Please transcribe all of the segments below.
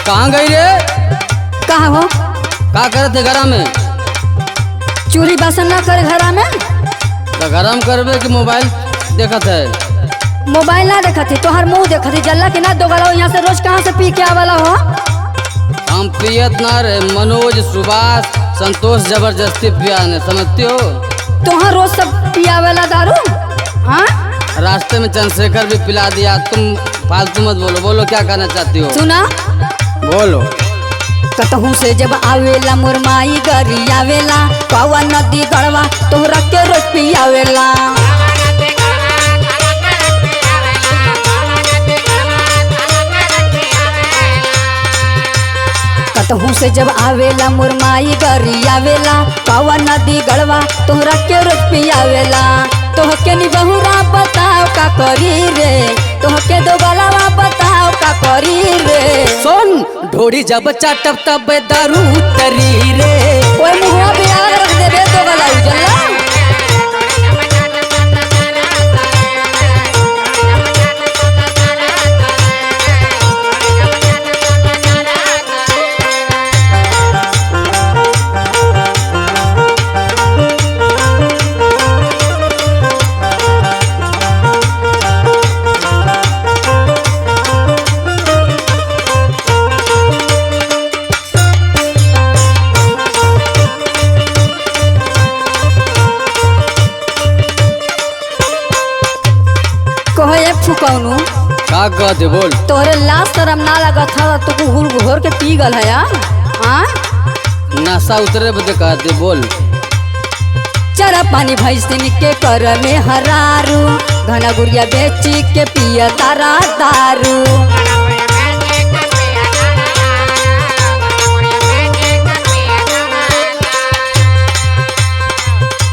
कहाँ गई रे? कहा हो? का करते घरा में? चूल्ही बासन ना कर घरा में? तो गरम करबे कि मोबाइल देखत है? मोबाइल ना देखा थी, तोहर मुंह देखा थी, जल्ला के ना दोगला यहाँ से रोज कहाँ से पी के आवाला हो? हम पियत ना रे, मनोज, सुभाष, संतोष जबरदस्ती पिया ने, समझती हो? तोहर रोज सब पियावेला दारू? हाँ? रास्ते में चंद्रशेखर भी पिला दिया। तुम फालतू मत बोलो, बोलो क्या कहना चाहती हो? सुना, बोलो। कतहू से जब आवेला मुरमाई गरी आवेला, पावा नदी गढ़वा तोहरा के रोज पियावेला। कतहू से जब आवेला मुरमाई गरी आवेला, पावा नदी गढ़वा तोहरा के रोज पियावेला। तोहके नी बहुरा बताओ का करी रे, तोहके दो गलावा बताओ का करी रे। सुन, ढोड़ी जब चाटब तब दारू तरी रे। ओए मुहवा पे आग रख देबे दो गला उजला। फुकौनू का कहते बोल? तोहरे लाश शर्म ना लगत था तो घूर घोर के पी गल है यार। हाँ? नशा उतरे बदे कहते बोल। चरा पानी भैंसिन के कर में हरारू, घना गुड़िया बेची के पिया तारा दारू।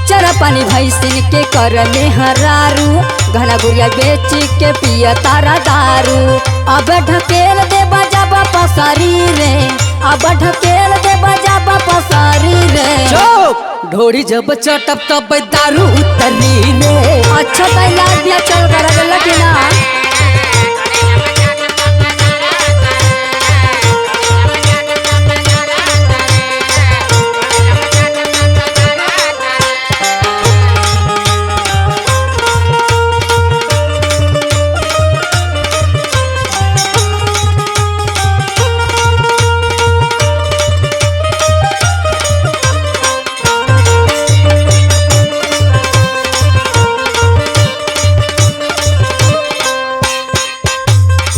चरा पानी भैंसिन के कर में हरारू, घना गुड़िया बेची के पिया तारा दारू। अब ढकेल दे बजाबा पसारी रे, अब ढकेल दे बजाबा पसारी रे। चुप, ढोड़ी जब चटब तब दारू उतरी रे। अच्छा तो इलाज भी चल कर देला कि ना?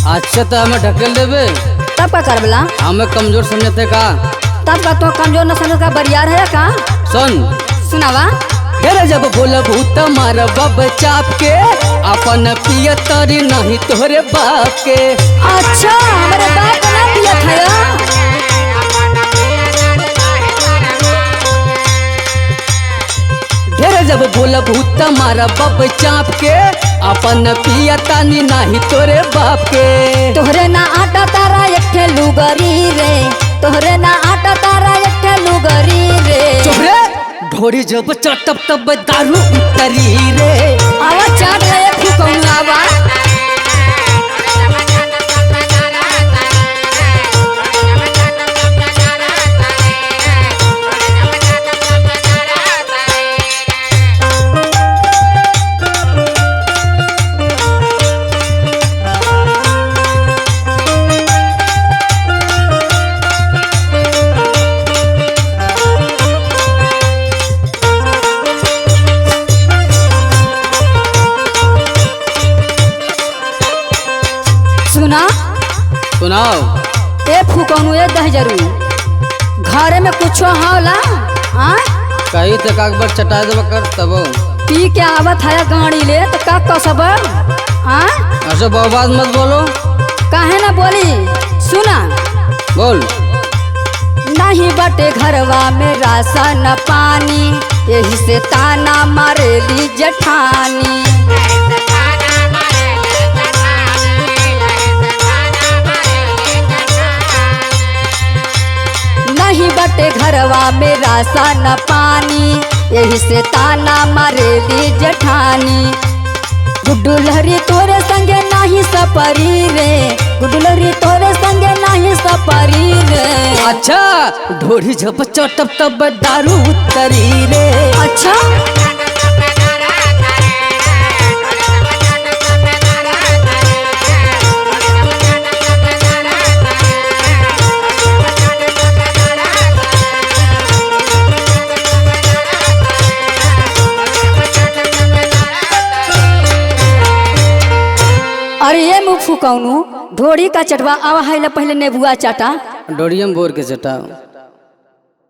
अच्छा तो हमें ढकेल देवे, तब का करबला? हमें कमजोर समझते का? तब का तो कमजोर न समझ का बरियार है का? सुन, सुनावा। घेर जब बोल भूत मार बब चाप के, अपन पिय तरी नहीं तोहरे बाप के। अच्छा, हमारे बाप ना पिया था। घेर जब बोल भूत मार बब चाप के, अपन पिय तानी नहीं तोरे बाप के। तोहरे ना आटा तारा एक ठे लुगरी रे, तोहरे ना आटा तारा एक ठे लुगरी रे। चुप रे, ढोड़ी जब चटब तब दारू उतरी रे। आवा चाट ले फुकौनू आवा। सुनाओ। ए फुकौनू ए दहजरू, घरे में कुछो होला? हाँ? कही तो कागबर चटा देव कर तब पी के आवत है गाड़ी ले तो का कसब? हाँ? ऐसे बर्बाद मत बोलो। काहे ना बोली? सुना, बोल। नहीं बटे घरवा में राशन पानी, यही से ताना मारेली जेठानी। नहीं बटे घरवा में राशन पानी, यही से ताना मारेली जेठानी। गुड्डू लहरी तोरे संगे नहीं सपरी रे, गुडलरी तोरे संगे नहीं सपरी रे। अच्छा ढोरी जब चटब तब दारू उतरी रे। अच्छा अरे ये मुँह फूकौनू ढोरी का चटवा आवा है पहले नेबुआ चाटा। डोरियम बोर के चटाओ।